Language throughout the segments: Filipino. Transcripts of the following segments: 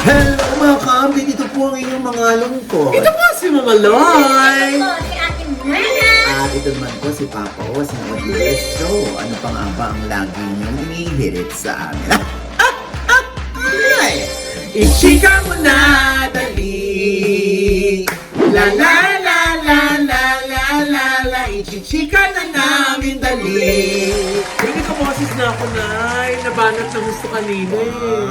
Hello mga kampi, dito po ang inyong mga lungkot. Ito po si Mama Loy! Ito po, si Ate Nana. At ito naman po si Papa Os ng Odiless Show. Ano pa nga ba ang lagi niyong inihirit sa amin? Ay! Ichika mo na, dali! La la la la la la la la Ichichika na namin, dali! Hindi ka boses na ako, Nay. Nabanat na gusto kanina Wow,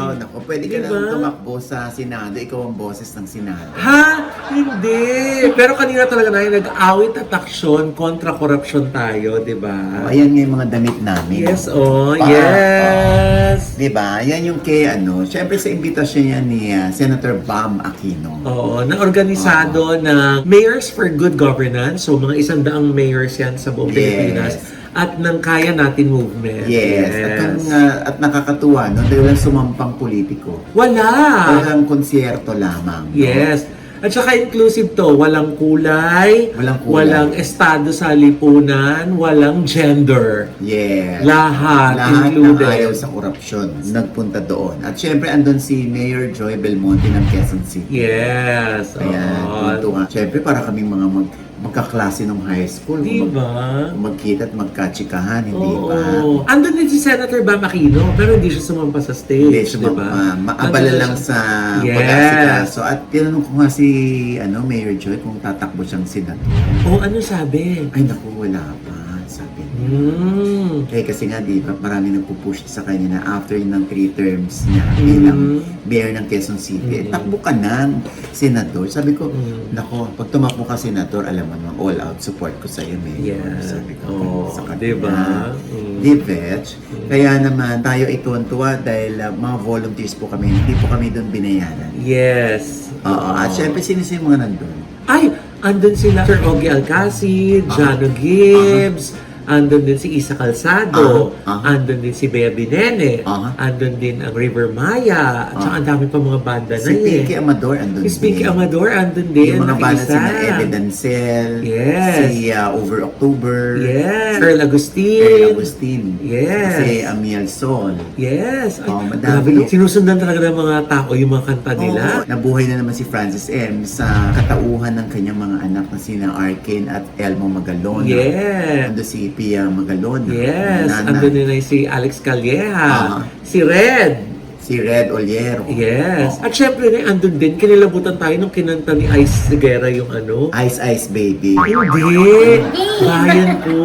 eh. naku, pwede ka Diba? lang tumakbo sa Senado. Ikaw ang boses ng Senado. Ha? Hindi. Pero kanina talaga na nag-awit at aksyon kontra korupsyon tayo, di ba? Oh, ayan nga yung mga damit namin. Yes, oh, Ah, yes. Diba? Yan yung kay Siyempre sa imbitasyon yan ni Senator Bam Aquino. Oo, na organisado ng Mayors for Good Governance. So, mga 100 mayors yan sa buong Yes. Pilipinas. At ng Kaya Natin Movement. Yes. At nakakatuwa, no? Dahil walang sumampang politiko. Wala! Walang konsyerto lamang. no? Yes. At saka inclusive to, walang kulay, Walang kulay. walang estado sa lipunan, walang gender. Yes. Lahat Lahat included. ng ayaw sa korupsyon nagpunta doon. At syempre, andun si Mayor Joy Belmonte ng Quezon City. Yes. Ayan, oo. tuntua. Syempre, para kaming mga magkaklase ng high school. Diba? Kung magkita at magkatsikahan, hindi ba? Oo. Andun din si Senator Bam Aquino, pero hindi siya sumampa sa stage, Hindi, diba? maabala Andun lang siya- sa Yes. pag-asikaso. At tinanong ko nga si Mayor Joy kung tatakbo siyang senador. Oh, ano sabi? Ay, naku, wala pa. Sabi niya. Kasi nga, di ba, marami nagpupush sa kanya na after ng 3 terms niya bilang mayor ng Quezon City, takbo ka ng senador. Sabi ko, nako, pag tumakbo ka senador, alam mo naman, all out support ko sa iyo, mayor. Yeah. Sabi ko, Oo, sa kanya. diba? Di, Vetch? Kaya naman, tayo ay tuwan-tuwa dahil mga volunteers po kami, hindi po kami doon binayaran. Yes. Oo. At syempre, sino yung mga nandun? Ay, andun sila Sir Ogie Alcacid, Jano Gibbs, andun din si Isa Calzado, andun din si Bea Binene, andun din ang River Maya, at saka ang dami pa mga banda na Si Pinky Amador andun Si Pinky din. Amador andun din. Yung mga banda nakiisa. sina Ede Dancel, Yes. si Over October, Yes. Earl Agustin. Earl Agustin, Yes. si Amiel Sol. Yes. Ay, Oh, grabe, madami. no? Sinusundan talaga ng mga tao yung mga kanta nila. Oo, nabuhay na naman si Francis M. sa katauhan ng kanyang mga anak na sina Arkin at Elmo Magalona. Yes. Ando si Pia Magalona. Yes. Nana. Andun din ay si Alex Calleja. Ah. Si Red. Si Red Oliero. Yes. Oh. At syempre rin, andun din, kinilabutan tayo nung kinanta ni Ice Seguera yung ano. Ice Ice Baby. Hindi. Bayan ko.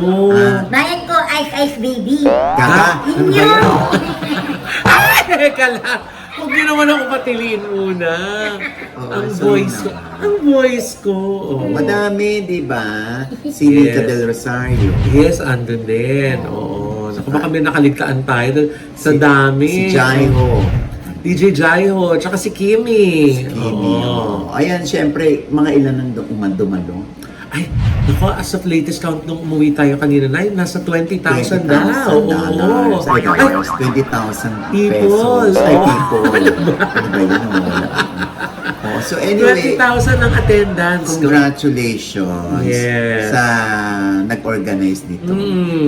Bayan ko, Ice Ice Baby. Kaka. Ano ba yan? Ay, teka lang. Huwag niyo naman ako patiliin muna. Oo, Ang sorry voice ko. naman. Ang voice ko. Oh. Madami, di ba? Si Nika Yes. Del Rosario. Yes, andun din. Oo. Naku, baka may nakaligtaan tayo dun sa dami. Si Jaiho. DJ Jaiho, tsaka si Kimi. Kimi. Oo. Ayan, syempre, mga ilan nang umando-mando. Ay, naku, as of latest count nung umuwi tayo kanina na, nasa 20,000 na. Oo. Ay, Ay, 20,000 People. pesos. Ay, Oh. people. Ano ba yun? Oh, so anyway, 20,000 ang attendance. congratulations Yes. sa nag-organize dito.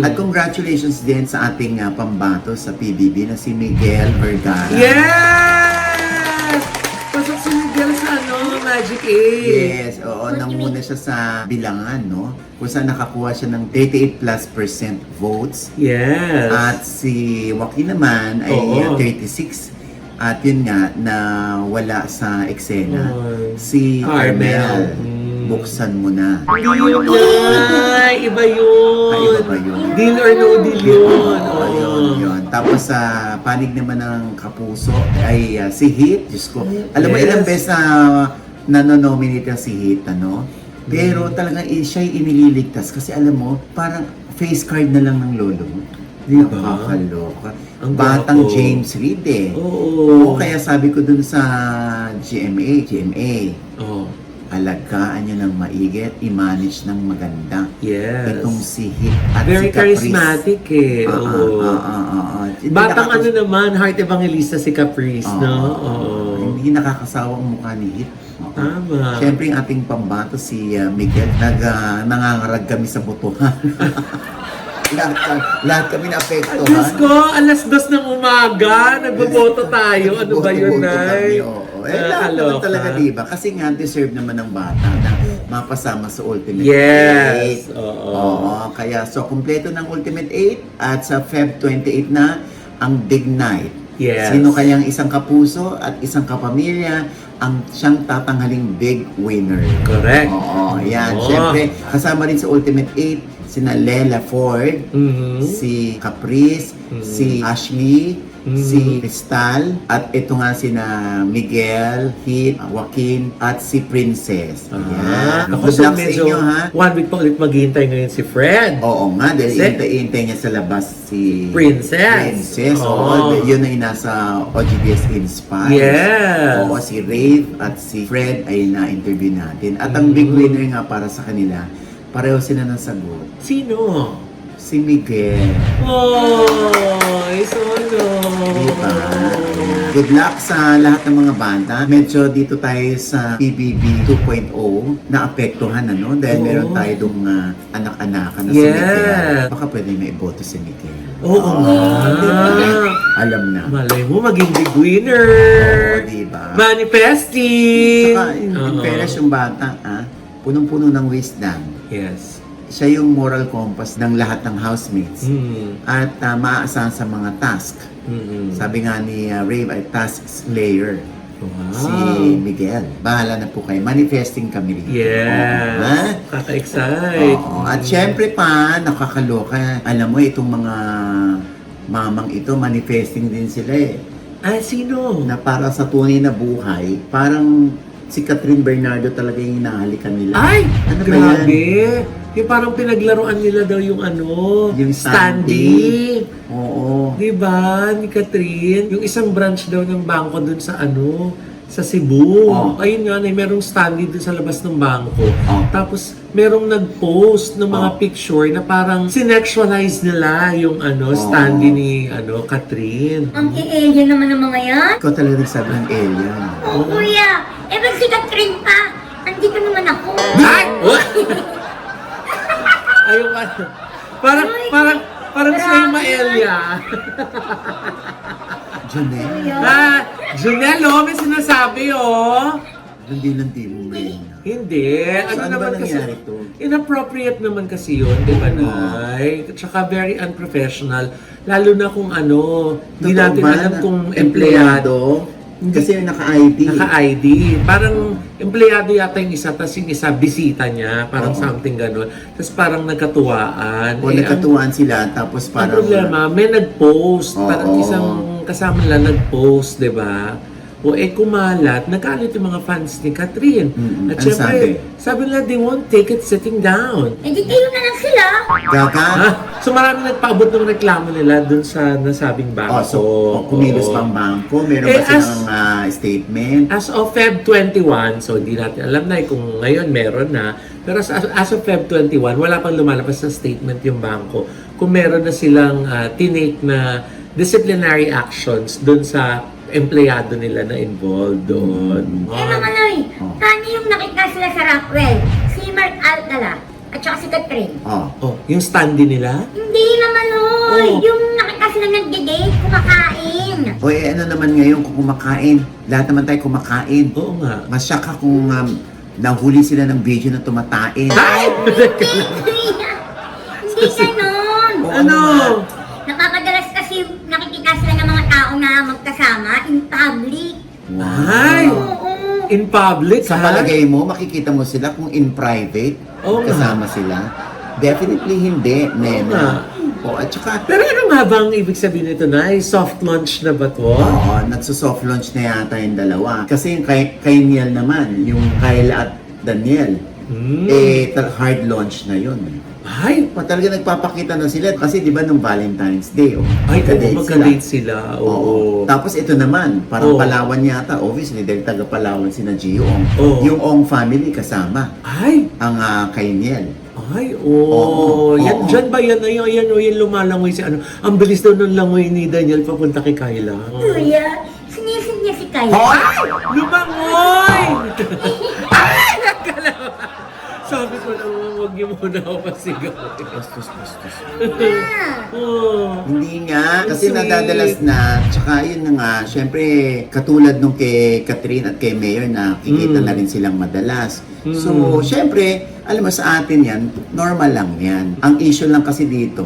At congratulations din sa ating pambato sa PBB na si Miguel Vergara. Yes! Pasok si Miguel sa Magic 8. Yes, oo, nanguna siya sa bilangan, no? Kung saan nakakuha siya ng 38+% votes. Yes. At si Joaquin naman ay Oo. 36. At yun nga, na wala sa eksena. Oh. Si Carmel. Carmel, buksan mo na. Hindi yun na. Iba yun. Ay, iba ba yun? Deal or no deal yun. Oo, yun. Tapos sa panig naman ng Kapuso ay si Hit. Diyos ko. Alam mo, Yes. ilang beses na nanonominate ang si Hit, ano? Pero talagang siya'y inililigtas kasi alam mo, parang face card na lang ng lolo mo. Di ba? Nakakaloka. Ang Batang gwapo. James Reid eh. Oo. Kaya sabi ko dun sa GMA, Oh. alagaan nyo ng maigit, i-manage ng maganda. Yes. Itong si Hit at Very si Caprice. charismatic eh. Oo. Hindi Batang nakakas- naman, heart evangelista si Caprice, Oo. no? Oo. Hindi nakakasawang mukha ni Hit. Oo. Tama. Siyempre, yung ating pambato si Miguel, nangangarag kami sa botohan. lahat kami naapektuhan. Diyos ko, 2:00 ng umaga, nagboboto tayo. Ano ba yun, Boto-boto kami, Nay? oo. lahat naman Nakakaloka. talaga, diba? Kasi nga, deserve naman ng bata na mapasama sa Ultimate Yes. 8. Oo. Kaya, so, kumpleto ng Ultimate 8 at sa Feb 28 na ang Big Night. Yes. Sino kayang isang kapuso at isang kapamilya ang siyang tatanghaling big winner? Correct. Oo, yan. Oo. Siyempre, kasama rin sa Ultimate 8, sina Lela Ford, Mhm. si Caprice, si Ashley, si Crystal, at ito nga sina Miguel, Hit, Joaquin, at si Princess. Ayan. Ako Good so luck sa medyo inyo, ha? 1 week pa ulit maghihintay ngayon si Fred. Oo nga, dahil Kasi- hintay niya sa labas si Princess. Oo, Oo. yun ay nasa OGBS Inspire. Yes. Oo, si Rave at si Fred ay na-interview natin. At ang big winner nga para sa kanila, pareho sila ng sagot. Sino? Si Miguel. Oh, solo. Diba? Good luck sa lahat ng mga banda. Medyo dito tayo sa PBB 2.0 na apektuhan, ano? Dahil Oo. meron tayo dong anak-anakan na si Yes. Miguel. Baka pwede may iboto si Miguel. Oo nga. Alam na. Malay mo, maging big winner. Oo, diba? Manifesting. Saka, in Oo. fairness yung bata, punong-puno ng wisdom. Yes. Siya yung moral compass ng lahat ng housemates. Mm. At maaasahan sa mga task. Mm-mm. Sabi nga ni Rave ay task slayer. Wow. Si Miguel. Bahala na po kayo. Manifesting kami rin. Yes. Oo, ha? Kaka-excite. Oo. At syempre pa, nakakaloka. Alam mo, itong mga mamang ito, manifesting din sila eh. Sino? Na para sa tunay na buhay, parang si Catherine Bernardo talaga yung hinahalikan nila. Ay! Ano ba Grabe! Yung parang pinaglaruan nila daw yung ano, Yung standee. Oo. Diba, ni Catherine? Yung isang branch daw ng bangko dun sa ano, sa Cebu. Oh. Ayun nga, merong standee dun sa labas ng bangko. Oh. Tapos, merong nag-post ng mga Oh. picture na parang sinexualize nila yung ano, standee ni ano, Catherine. Ang i-alien naman ng mga yan. Ikaw talaga nagsabi ng alien. Oo, kuya. Eh, ba't si Catherine pa? Andito naman ako. Ay! Ayun ka. Parang siya yung Maelia. Janelle. Junel, oh, may sinasabi, oh. Hindi mo Reyna. Hindi. So, ano ba nangyari to? Inappropriate naman kasi yun, di ba, Nay? Tsaka very unprofessional. Lalo na kung ano, hindi Totoo natin ba alam na kung empleyado. Kasi yung naka-ID. Naka-ID. Parang empleyado yata yung isa, tapos yung isa bisita niya. Parang Oo. something gano'n. Tapos parang nagkatuwaan. O nagkatuwaan sila, tapos Ang parang... problema, may nag-post. Oo. Parang isang kasama nila nag-post, di ba? O kumalat, nagkalit yung mga fans ni Catherine. At Ano sabi nila, they won't take it sitting down. Eh, di tayo na lang sila. Gaga? So marami nagpaabot ng reklamo nila dun sa nasabing bangko. So, kumilos pang bangko. Meron ba silang statement? As of Feb 21, so hindi natin alam na kung ngayon meron na. Pero as of Feb 21, wala pang lumalabas na statement yung bangko. Kung meron na silang tinake na disciplinary actions dun sa empleyado nila na involved doon. Eh, mga Noy, paano yung nakita sila sa Rockwell? Si Mark Alcala at saka si Catherine. Oh, yung standee nila? Hindi naman, Noy. Oh. Yung nakita sila nag-date, kumakain. O ano naman ngayon kung kumakain? Lahat naman tayo kumakain. Oo nga. Masya ka kung nahuli sila ng video na tumatain. Ay! Hindi ganon. Ano? Nakakadalas kasi nakikita sila ng mga tao na magkasama in public. Ay! Oo. In public, Sa palagay mo, makikita mo sila kung in private, Oo nga. kasama sila? Definitely hindi, nga. Nena. O, at saka, Pero ano nga ba ang ibig sabihin nito na? Soft launch na ba to? oo, nagsusoft launch na yata yung dalawa. Kasi yung kay Niel naman, yung Kyla at Daniel, hard launch na yun. Ay! Talaga nagpapakita na sila kasi di ba nung Valentine's Day, Ay, magka-date magka-date sila. Oo. Tapos ito naman, parang Oo. Palawan yata, obviously dahil taga Palawan si na Gio Ong. Oo. Yung Ong family kasama Ay! ang kay Niel. Ay, Oo. Yan, Oo. dyan ba yan? Yan, yan lumalangoy si ano. Ang bilis daw ng langoy ni Daniel papunta kay Kyla. Kuya, sinisid niya si Kyle. Lumangoy! Ay! Nagkalawa. Sabi ko naman, huwag niyo muna ako pasigaw. Bastos. Ah. Oh. Hindi nga, kasi Sweet. nadadalas na. Tsaka yun na nga, syempre, katulad nung kay Catherine at kay Mayor na kikita na rin silang madalas. So, syempre, alam mo sa atin yan, normal lang yan. Ang issue lang kasi dito,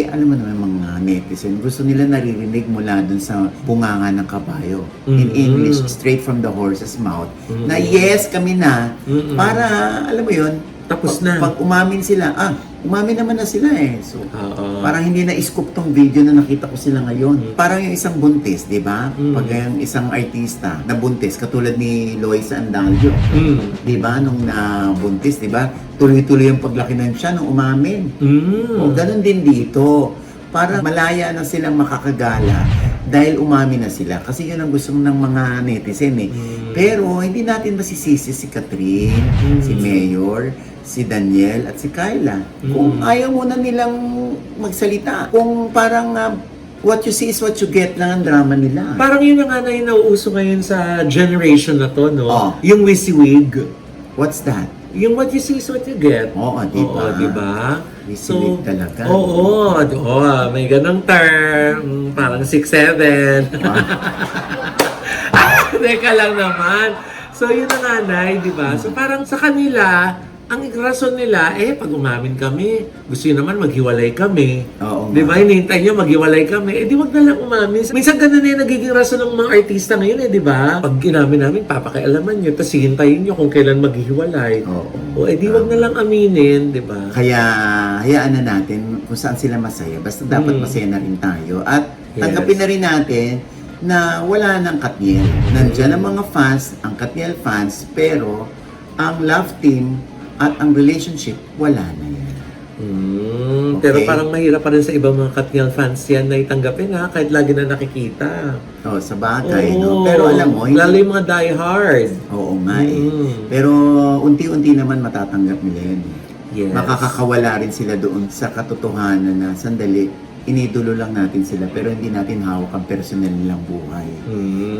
alam mo naman mga netizen, gusto nila naririnig mula dun sa bunganga ng kabayo. In English, straight from the horse's mouth, na yes, kami na, para, alam mo yun, Tapos pag, na. pag umamin sila, umamin naman na sila eh. So, Oo. parang hindi na scoop tong video na nakita ko sila ngayon. Parang yung isang buntis, di ba? Pag yung isang artista na buntis, katulad ni Loisa Andalio, di ba? Nung nabuntis, di ba? Tuloy-tuloy yung paglaki ng siya nung umamin. O, ganun din dito. Para malaya na silang makakagala dahil umamin na sila. Kasi yun ang gusto ng mga netizen eh. Pero hindi natin masisisi si Catherine, si Mayor, si Daniel at si Kyla. Kung ayaw muna nilang magsalita. Kung parang what you see is what you get lang ang drama nila. Parang yun na nga na yung nauuso ngayon sa generation na to, no? Oh. Yung WYSIWYG. What's that? Yung what you see is what you get. Oo, di ba? Oo, di ba? WYSIWYG talaga. Oo, may ganang term. Parang 6'7". Teka lang naman. So, yun ang nanay, di ba? So, parang sa kanila, ang rason nila, pag umamin kami, gusto nyo naman maghiwalay kami. Oo nga. Di ba? Hinihintay nyo maghiwalay kami. Di wag na lang umamin. Minsan ganun na yung nagiging rason ng mga artista ngayon, di ba? Pag inamin namin, papakialaman nyo, tapos hihintayin nyo kung kailan maghihiwalay. Oo. Di wag na lang aminin, di ba? Kaya, hayaan na natin kung saan sila masaya. Basta dapat masaya na rin tayo. At tanggapin na rin natin na wala nang Katniel. Nandiyan ang mga fans, ang Katniel fans, pero ang love team at ang relationship, wala na yan. Pero Okay. parang mahirap pa rin sa ibang mga Katniel fans yan na itanggapin kahit lagi na nakikita. Sa bagay, no? Oo. Pero alam mo, Lalo yung mga diehard. Oo nga eh. Pero unti-unti naman matatanggap nila yun. Yes. Makakakawala rin sila doon sa katotohanan na sandali, inidolo lang natin sila pero hindi natin hawak ang personal nilang buhay.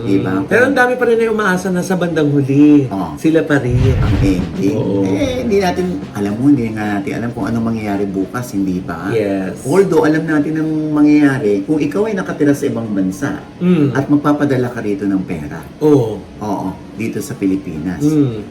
Diba? Pero ang dami pa rin na umaasa na sa bandang huli. Oo. Sila pa rin. Ang ending. Oo. Hindi natin, alam mo, hindi nga natin alam kung ano mangyayari bukas, hindi ba? Yes. Although, alam natin ang mangyayari kung ikaw ay nakatira sa ibang bansa at magpapadala ka rito ng pera. Oo. Oo, dito sa Pilipinas.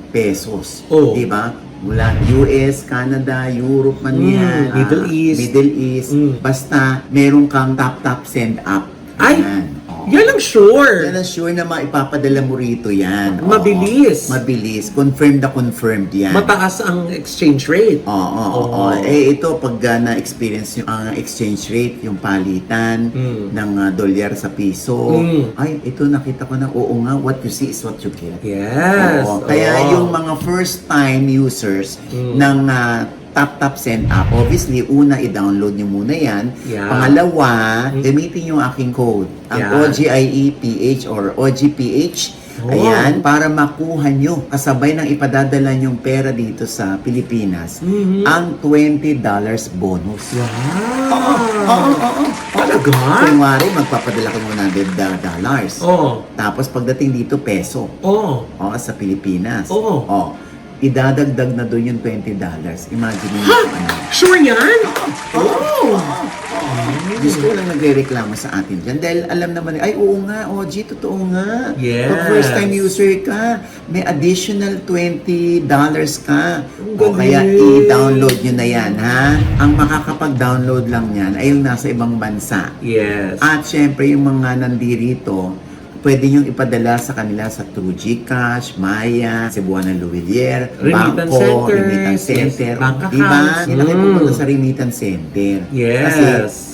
Pesos. Oo. Di ba? Mula US, Canada, Europe man yan. Middle East. Middle East. Basta, meron kang tap-tap send up. Ay! Yan. Oo. Yan ang sure. Yan ang sure na maipapadala mo rito yan. Oo. Mabilis. Mabilis. Confirmed na confirmed yan. Mataas ang exchange rate. Oo. Ito, pag na-experience yung exchange rate, yung palitan ng dolyar sa piso, ay, ito nakita ko na, oo nga, what you see is what you get. Yes. Oo. Kaya Oo. yung mga first-time users ng Tap Send app, obviously, una, i-download nyo muna yan. Yeah. Pangalawa, gamitin yung aking code. Ang Yeah. OGIEPH or OGPH. Oh. Ayan, para makuha nyo, kasabay ng ipadadala nyong pera dito sa Pilipinas, ang $20 bonus. Wow. Talaga? Kunwari, magpapadala ka ng $100. Oo. Tapos pagdating dito, peso. Oo. Sa Pilipinas. Oo. Idadagdag na doon yung $20. Imagine mo ano. Sure yan? Oh. Diyos ko lang nagre-reklamo sa atin dyan. Dahil alam naman, ay oo nga, OG, totoo nga. Yes. Pag first time user ka, may additional $20 ka. O galing. kaya i-download nyo na yan, ha? Ang makakapag-download lang yan ay yung nasa ibang bansa. Yes. At syempre, yung mga nandirito, pwede nyo ipadala sa kanila sa True GCash, Maya, Cebuana Louvier, Remittance Bangko, centers, Remittance Center. yes, bank Diba? accounts. Hindi na kayo pupunta sa Remittance Center. Yes. Kasi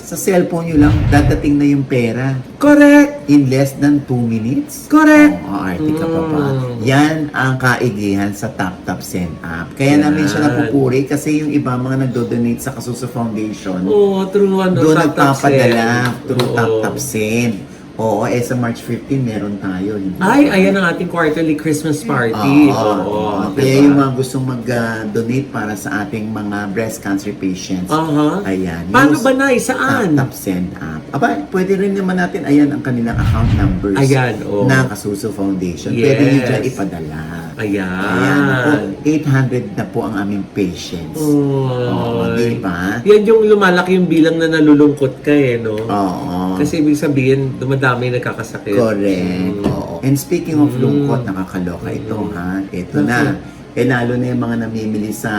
sa cellphone nyo lang, dadating na yung pera Correct. in less than 2 minutes. Correct. Arte ka pa ba? Yan ang kaigihan sa TapTap Send app. Kaya namin siya Yan. napupuri kasi yung iba mga nagdo-donate sa Kasuso Foundation, Oo, true ano. doon tap-tap nagpapadala send. through Oo. TapTap Send. Oo, sa March 15 meron tayo. Hindi ba? Ay, ayan ang ating quarterly Christmas party. Oo. Oo. Kaya diba? yung mga gustong mag-donate para sa ating mga breast cancer patients. Aha. Ayan. Paano use ba na? Saan? TapTap Send app. Aba, pwede rin naman natin, ayan ang kanilang account numbers Ayan, oo. na Kasuso Foundation. Yes. Pwede nyo dyan ipadala. Ayan, ako, Ayan. 800 na po ang aming patients. Oo, Oy. di ba? Yan yung lumalaki yung bilang na nalulungkot ka no? Oo. Kasi ibig sabihin, dumadami nagkakasakit. Correct. Oo. And speaking of lungkot, nakakaloka ito, ha? Ito na. Lalo na yung mga namimili sa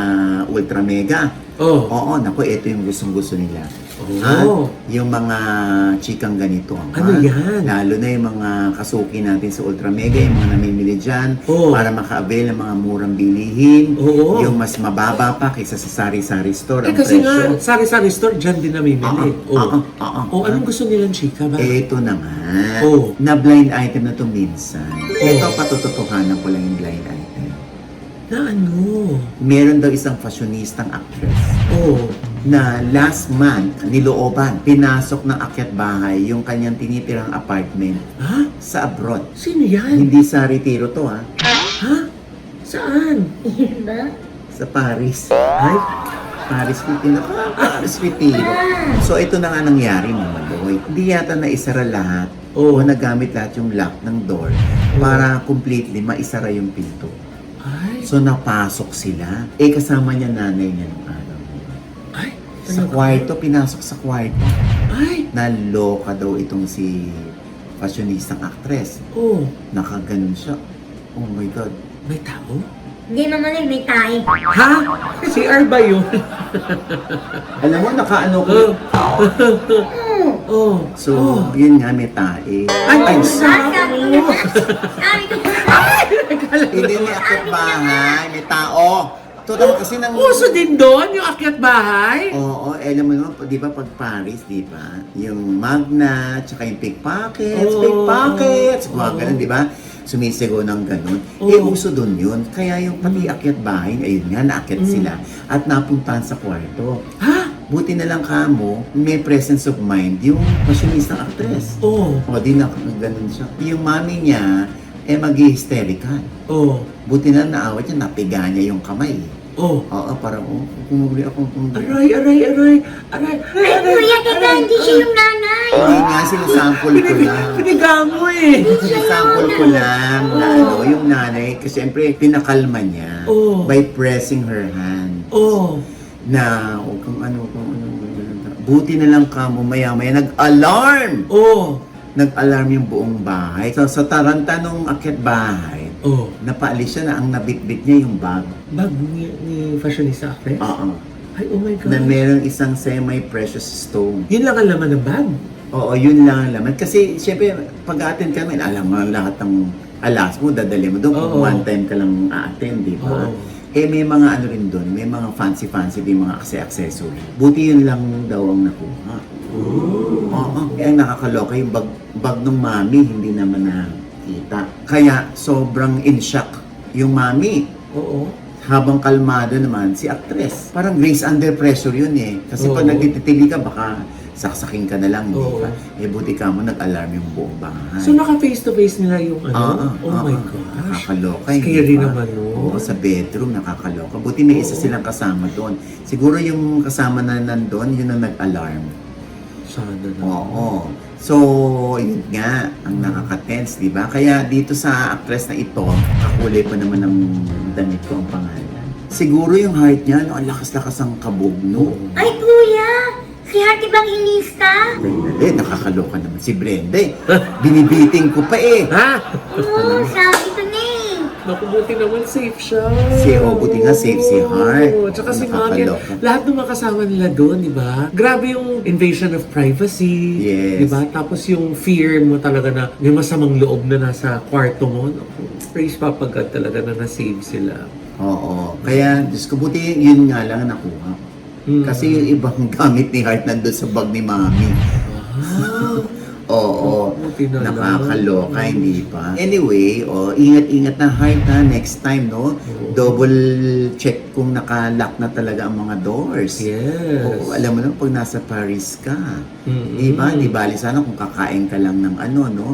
Ultra Mega. Oh. Oo, naku, ito yung gustong-gusto nila. Oh. Ha? Yung mga chikang ganito. Ano yan? Lalo na yung mga kasuki natin sa Ultra Mega, yung mga namimili dyan, Oh. para maka-avail ng mga murang bilihin. Oo. Yung mas mababa pa kaysa sa sari-sari store ang Kasi presyo. nga, sari-sari store, dyan din namimili. Anong gusto nilang chika ba? Ito na nga. Oh. Na blind item na to minsan. Oh. Ito, patututuhanan ko lang yung blind item. Na ano? Meron daw isang fashionistang actress Oh. na last month, nilooban, pinasok ng akyat bahay yung kanyang tinitirang apartment Ha? sa abroad. Sino yan? Hindi sa retiro to, ha? Ha? Saan? Yun ba? Sa Paris. Ay, Paris Retiro. Paris Retiro. So, ito na nga nangyari, Mama Loy. Hindi yata naisara lahat o Oh. nagamit lahat yung lock ng door para completely maisara yung pinto. ay, So, napasok sila. Kasama niya nanay niya nung araw. ay, Sa talaga? kwarto, pinasok sa kwarto. Ay, Naloka daw itong si fashionistang actress. oh, Nakaganon siya. Oh my God. may tao? Hindi naman eh, may tayo. Ha? CR ba yun? Alam mo, nakaano ko. Oh, So, oh. yun nga, may tae. Ay, Sabi ko, sabi ko, Hindi may akit bahay, may tao. Total kasi nang... Uso din doon yung akyat bahay? Oo, alam mo naman, di ba pag Paris, di ba? Yung magna, tsaka yung pickpockets, Oo. pickpockets, mga Oo. ganun, di ba? Sumisigaw ng ganun. Oo. Uso doon yun. Kaya yung pati akyat bahay, ayun nga, naakyat sila at napuntahan sa kwarto. Ha? Buti na lang kamo, may presence of mind yung fashionistang actress. Oh, O, di na ganun siya. Yung mami niya, mag-hysterical. oh, Buti na naawat niya, napiga niya yung kamay. oh. Oo, parang, kumugli ako. Aray, aray, aray, aray, ay kuya, teka, hindi siya yung nanay. Hindi nga, sinasample ko lang. Piniga mo eh. Sinasample ko lang na yung nanay, kasi siyempre, pinakalma niya Oh. by pressing her hand. Oh, Na, kung ano. Buti na lang kamo, maya-maya, nag-alarm! oh, Nag-alarm yung buong bahay. So, sa taranta nung akyat bahay, oh. napaalis siya na ang nabitbit niya yung bag. Bag ni fashionista actress? Oo. Ay, oh my God. Na merong isang semi-precious stone. Yun lang ang laman ng bag. Oo, yun lang ang laman. Kasi, syempre, pag-attend kami, alam mo lahat ng alas mo, dadali mo doon. Kung Oo. one time ka lang a-attend, di ba? Oo. May mga ano rin doon, may mga fancy-fancy din mga accessory. Buti yun lang daw ang nakuha. Oo. Ang nakakaloka yung bag ng mami, hindi naman nakita. Kaya, sobrang in shock yung mami. Oo. Habang kalmado naman si actress. Parang grace under pressure yun eh. Kasi pag Oo. nagtitili ka, baka saksakin ka na lang, di Oo. ba? Buti ka mo, nag-alarm yung buong bahay. So, naka-face-to-face nila yung ano? Oh my ah. gosh. Nakakaloka. Scary hindi ba? naman, no? Oo, sa bedroom, nakakaloka. Buti may isa Oo. silang kasama doon. Siguro yung kasama na nandun, yun ang nag-alarm. Sana na. Oo. So, yun nga, ang nakaka-tense, di ba? Kaya dito sa actress na ito, kakulay pa naman ng damit ko ang pangalan. Siguro yung heart niya, no, ang lakas-lakas ang kabog, no? Ay kuya, si Heart Evangelista. Nakakaloka naman si Brenda eh. Binibiting ko pa eh. Ha? Oo, sabi ko na eh. Naku, buti naman safe siya. Buti nga safe si Heart. Oo, tsaka si Mami, Nakakaloka. lahat ng mga kasama nila doon, di ba? Grabe yung invasion of privacy. Yes. Di ba? Tapos yung fear mo talaga na may masamang loob na nasa kwarto mo. Naku, praise Papa God talaga na na-save sila. Oo. Kaya, Diyos ko, buti yun nga lang nakuha. Hmm. Kasi yung ibang gamit ni Heart nandun sa bag ni Mami. Ah, Oo. buti na lang. Nakakaloka, hindi pa. Anyway, ingat-ingat na Heart ha, next time, no? Double check kung naka-lock na talaga ang mga doors. Yes. Oo, alam mo naman, pag nasa Paris ka, Mm-mm. di ba? Di bali sana kung kakain ka lang ng ano, no?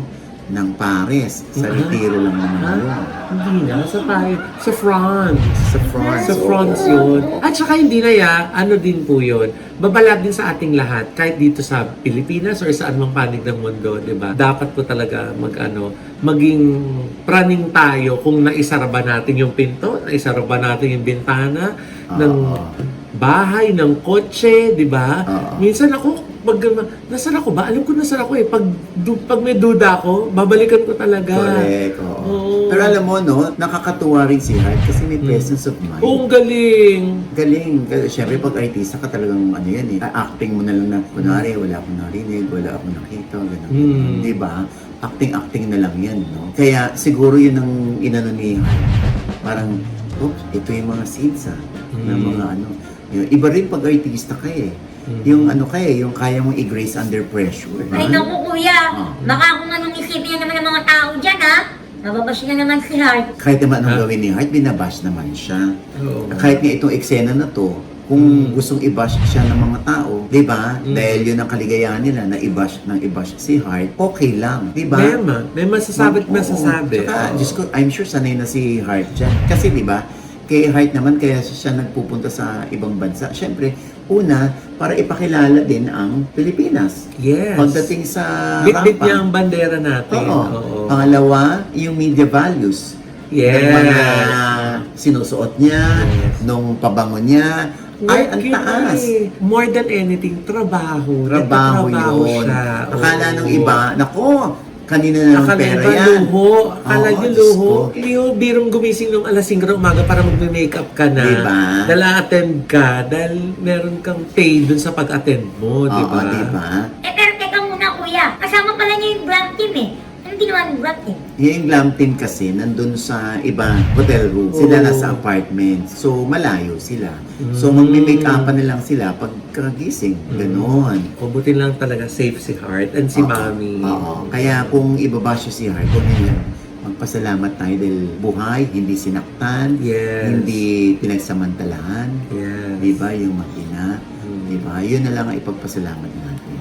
ng Paris. Sa retiro lang naman yun. Hindi na, sa Paris. Sa France. Sa France. Sa France yun. At saka hindi na ano din po yun. Babalag din sa ating lahat, kahit dito sa Pilipinas or saan mang panig ng mundo, di ba? Dapat po talaga maging praning tayo kung naisara ba natin yung pinto, naisara ba natin yung bintana ng bahay, ng kotse, di ba? Minsan ako, nasara ko ba? Alam ko nasara ko eh. Pag may duda ako, babalikan ko talaga. Correct, oo. Pero alam mo, no, nakakatuwa rin si Hart kasi may presence of mind. Oo, galing. Galing. Kasi syempre pag artista ka talagang ano yan eh. Acting mo na lang na, kunwari, wala akong narinig, wala akong nakita, gano'n. Di ba? Acting na lang yan, no? Kaya siguro yun ang inano ni Hart. Parang, oops, ito yung mga seeds na mga ano. Iba rin pag artista ka eh. Yung ano yung kaya mong i-grace under pressure. Ay, naku kuya. Baka kung anong isipin na naman ng mga tao dyan, ha? Mababash na naman si Hart. Kahit naman anong gawin ni Hart, binabash naman siya. Oo. Kahit nga itong eksena na to, kung gustong i-bash siya ng mga tao, di ba? Dahil yun ang kaligayahan nila na i-bash si Hart, okay lang, di ba? May masasabi at masasabi. Saka, Diyos ko, I'm sure sanay na si Hart dyan. Kasi di ba, kay Hart naman, kaya siya nagpupunta sa ibang bansa. Siyempre, una, para ipakilala din ang Pilipinas. Yes. Pagdating sa Bit-bit rampa. niya ang bandera natin. Oo. Pangalawa, yung media values. Yes. Yung mga sinusuot niya, nung pabango niya, ay, ang taas. More than anything, trabaho. Trabaho yun. Siya. Akala Oo. nung iba, nako, kanina na ng Akala pera ba yan. luho? Akala Oo, niyo Diyos luho? ko. Hindi yung birong gumising ng alas 5 ng umaga para magme-makeup ka na. Diba? Dahil attend ka. Dahil meron kang pay dun sa pag-attend mo. Oo, Diba? diba? Pero teka muna kuya. Kasama pala niya yung glam team eh. Anong ginawa ng glam team? Yung glam team kasi, nandun sa ibang hotel room. Sila Oo. nasa apartment. So, malayo sila. So, magme-make-upan na lang sila pagkagising. Ganon. Pabuti lang talaga safe si Heart and si Oo. Mami. Oo. Kaya kung ibabasyo si Hart, huwag niyo lang magpasalamat tayo dahil buhay, hindi sinaktan, Yes. hindi pinagsamantalahan. Yes. Diba? Yung makina. Diba? Yun na lang ang ipagpasalamat natin.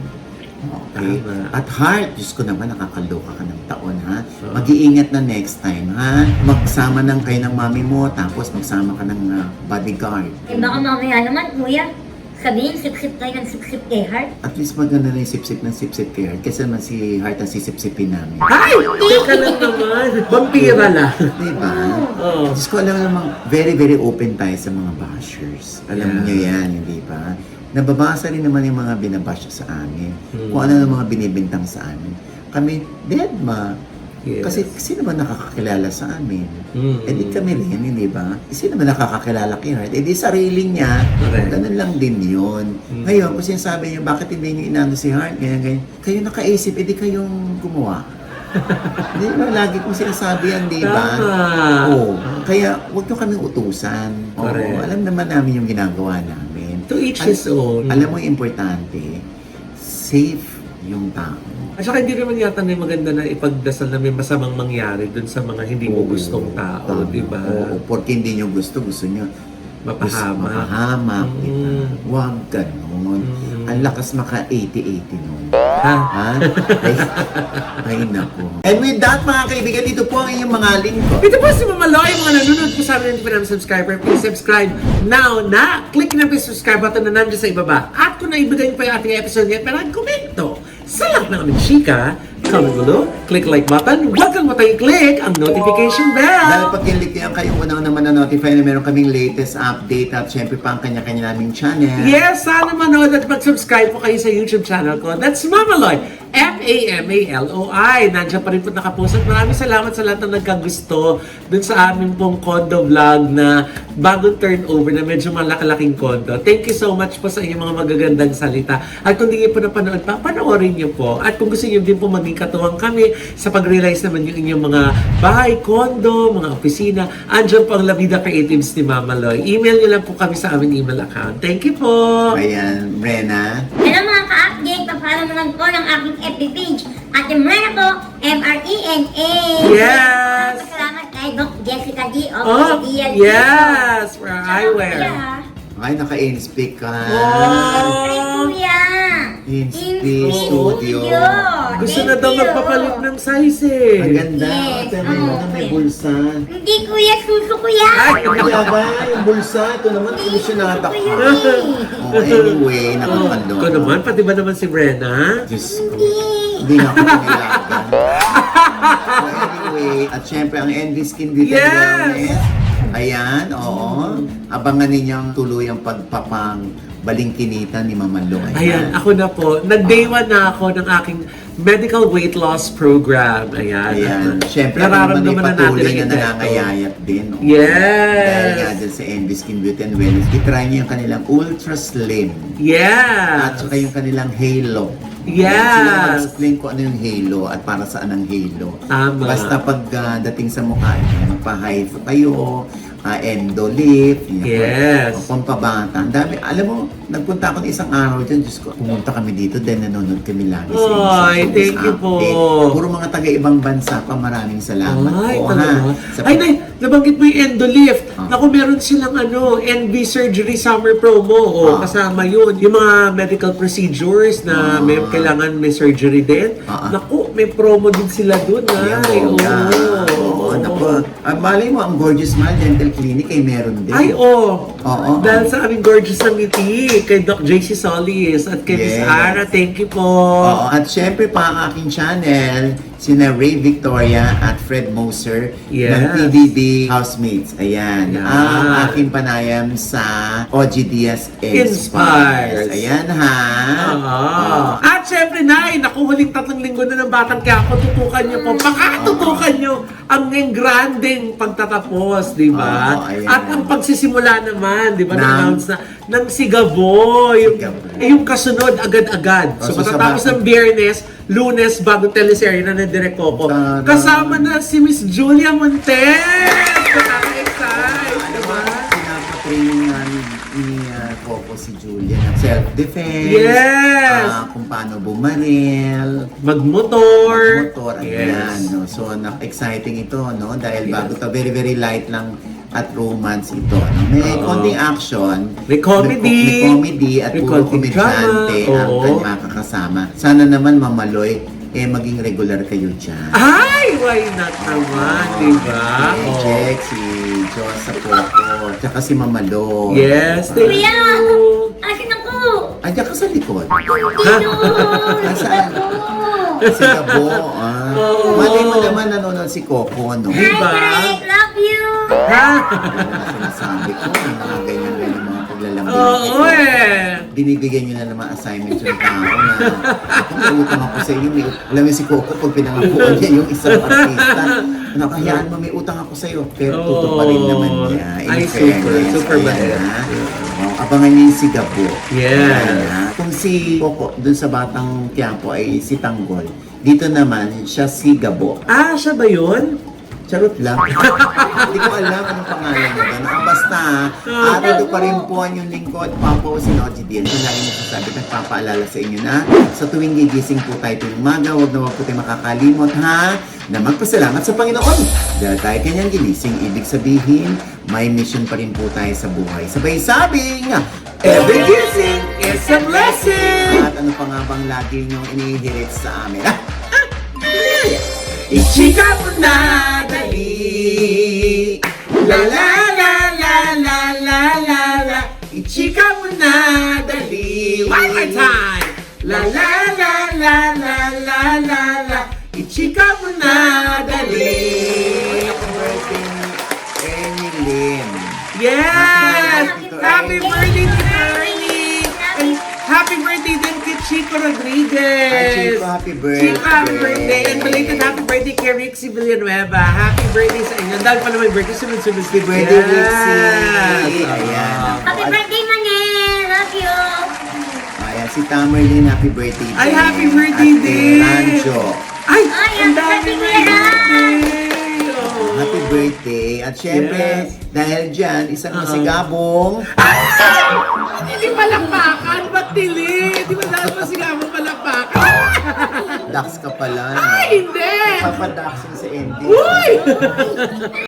Okay. Tama. At Heart, Diyos ko naman, nakakaloka ka ng taon, ha? Mag-iingat na next time, ha? Magsama ng kayo ng mami mo, tapos magsama ka ng bodyguard. Eh baka mamaya naman kuya. Sabihin, sip-sip tayo ng sip-sip kay Hart. At least maganda na yung sip-sip ng sip-sip kay Heart. Kasi naman si Heart ang sisip-sipin namin. Ay! Teka lang naman. Vampira lang. Diba? Oo. Diyos ko, alam namang very, very open tayo sa mga bashers. Alam Yeah. niyo yan, hindi ba? Nababasa rin naman yung mga binabash sa amin. Kung ano yung mga binibintang sa amin. Kami, dead ma. Yes. Kasi sino ba nakakakilala sa amin? Mm. Eh di kami rin, hindi ba? Sino ba nakakakilala kay Heart? Eh di sarili niya. Correct. Ganun lang din yun. Ngayon, kung sinasabi niyo, bakit hindi niyo inano si Heart? Ganyan. Kayo nakaisip, eh di kayong gumawa. Hindi ba? Lagi kong sinasabi yan, di ba? Tama. Oo. Kaya huwag niyo kaming utusan. Oo. Correct. Alam naman namin yung ginagawa namin. To each his own. Alam mo yung importante, safe yung tao. At saka hindi naman yata na maganda na ipagdasal na may masamang mangyari dun sa mga hindi mo gustong tao, Tama. di ba? Oo, porque hindi nyo gusto nyo Mapahama. mapahamak. Mm. Huwag ganon. Ang lakas maka 80-80 nun. Ha? Ha? Ay nako. And with that, mga kaibigan, dito po ang inyong mga lingkod. Ito po si Mama Loy, mga nanonood po sa amin, hindi pa namin subscriber. Please subscribe now na click na po yung subscribe button na nandiyan sa ibaba. At kung naibigay niyo pa yung ating episode niya, parang komento sa lahat ng aming chika, comment below, click like button, huwag kang matay-click ang notification Dahil bell. pag kinlik niya kayong unang naman na-notify na meron kaming latest update at syempre pa ang kanya-kanya naming channel. Yes, sana manood at mag-subscribe po kayo sa YouTube channel ko. That's Mama Loy, F-A-M-A-L-O-I. Nandiyan pa rin po nakapost at maraming salamat sa lahat na nagkagusto dun sa aming pong condo vlog na bagong turnover na medyo malaki-laking condo. Thank you so much po sa inyong mga magagandang salita. At kung di niyo po napanood pa, panoorin niyo po. At kung gusto niyo din po maging katuwang kami sa pag-realize naman yung inyong mga bahay, condo, mga opisina, andyan po ang La Vida Creatives ni Mama Loy. Email niyo lang po kami sa aming email account. Thank you po! Ayan, Rena. Hello mga ka-update, papalo naman po ng aking FB page. At yung Mrena po, M-R-E-N-A. Yes! Salamat kay Doc Jessica D. of Oh, DLP. yes! For our eyewear. Ay, naka-in-speak ka. Oh! Ay, kuya! In-speak Studio. studio. Gusto Thank na daw you. magpapalit ng size eh. Ang ganda. Yes. Ate, may bulsa. Hindi kuya, suso ko yan. Ay, Kaya ba, yung bulsa, ito naman, komisyonata Suso ko ka. yan eh. Oh, anyway, nakakaloka. Ikaw naman, pati ba naman si Brenna? Diyos ko. Hindi. Hindi nga ako pinilagan. So anyway, at syempre ang NV Skin Beauty and Yes! Wellness. Ayan, oo. Abangan ninyo ang tuluyang pagpapang balingkinita ni Mama Lo. Ayan, ako na po. Nag-day 1 na ako ng aking medical weight loss program. Ayan. Ayan. Syempre, ako naman ay nararamdaman na natin patuloy ang na epekto. nangangayayat din. Oh. Yes! Dahil nga dyan sa NV Skin Beauty and Wellness, itry niyo yung kanilang Ultra Slim. Yes! At saka yung kanilang Halo. Yes! Sila mag-explain kung ano yung halo at para saan ang halo. Tama. Basta pag dating sa mukha, magpa-hypho kayo, endo lift, Yes. o pampabata. Ang dami, alam mo, nagpunta ako ng isang araw dyan, Diyos ko, pumunta kami dito, then nanonood kami lagi sa inyo. Ay, thank you po. Puro mga taga-ibang bansa pa, maraming salamat Ay, po. talaga. Sa- Ay, nay, nabanggit mo yung endolift. Ah. Naku, meron silang NV Surgery Summer Promo. O, kasama yun. Yung mga medical procedures na may kailangan may surgery din. Naku, may promo din sila dun. Ay, oo. Oo, naku. Malay mo, ang Gorgeous Smile Dental Clinic ay meron din. Ay, oo. Oo. Dahil sa aming gorgeous na ngiti, kay Doc JC Solis at kay Miss Yes. Ara, thank you po. Oo, at syempre pa ang aking channel, sina Ray Victoria at Fred Moser Yes. ng PBB Housemates. Ayan. Yan. Ang aking panayam sa OG Diaz Inspires. Ayan ha. Oo. At syempre, Nay, naku, huling 3 linggo na ng Batang Quiapo, tutukan niyo po, pakatutukan niyo ang granding pagtatapos, di ba? Oo, ayan. At ang pagsisimula naman, di ba, Ng- na-announce na, ng Sigabo, yung, Sigabo. yung kasunod agad-agad. Oh, So, so sa matatapos Batang- ng Biyernes, Lunes, bagong teleserye na ng Direk Coco. Tadam. Kasama na si Miss Julia Montes! Nakaka-excite, di ba? Pinapatraining nga ni Coco si Julia ng self-defense. Yes. Kung paano bumaril. Magmotor. Motor, Yes. ayan, no? So, exciting ito, no? Dahil Yes. bago to, very, very light lang at romance ito. No? May Oo. konting action. May comedy. May comedy at May puro konting komedyante drama. ang Oo. kanyang makakasama. Sana naman, Mamaloy, maging regular kayo dyan. Ay, why not naman, di ba? Si Jack, si Josa Poco, tsaka si Mamalo. Yes, thank Kuya! you. Asin ako! Andiyan ka sa likod. Dito! Nasaan? Si Gabo. Oo. Malay mo naman nanonood si Coco, no? Di Hi, ba? Greg! Love you! Ha? Ano na sinasabi ko, yung mga ganyan-ganyan mga paglalambing. Oo eh. Binibigyan nyo na naman assignment yung tao na ako may utang ako sa inyo. Alam mo si Coco, pag pinangakuan niya yung isang artista, nakahayaan mo, may utang ako sa iyo. Pero tuto pa rin naman niya. In Ay, fairness, super ayan, bait. ha? Abangan niyo yung si Gabo. Yeah. Ayan, ha? Kung si Coco, dun sa Batang Quiapo ay si Tanggol. Dito naman, siya si Gabo. Ah, siya ba yun? Charot lang. Hindi ko alam anong pangalan niya doon. Basta, at ito pa rin po ang yung lingkod, Papa o si Noji Diaz. Yung lagi nagsasabi, nagpapaalala sa inyo na sa tuwing gigising po tayo tuwing umaga, huwag na huwag po tayo makakalimot, ha? Na magpasalamat sa Panginoon. Dahil tayo kanyang ginising, ibig sabihin, may mission pa rin po tayo sa buhay. Sabay sabing, every gising is a blessing! At ano pa nga bang lagi niyong inihirit sa amin? Ichika mo na dali. La la la la la la la la. Ichika mo na dali. One more time. La la la la la la la la. Ichika mo na dali. Happy birthday, Ernie Lim. Yes! Happy Happy birthday to birthday! Ernie! And happy birthday din kay Chico Rodriguez! Hi, Chico, happy birthday. Chico, happy birthday! And belated happy birthday kay Rixie Villanueva. Happy birthday sa inyo. Dahil pa naman birthday, sunod-sunod. Happy birthday, Rixie. Ayan. Happy birthday, Manel! Love you! Ayan, si Tamerlyn, happy birthday. Ay, din. happy birthday At din. Rancho, Ay! Ay, Ang happy dami birthday, may Kuya birthday! Oh. happy birthday. At syempre, Yes. dahil dyan, isang masigabong, Hindi palakpakan! Ba't tili? Di ba dahil masigabong palakpakan? Dax ka pala. Ay, hindi! Papadaxin sa ending. Uy!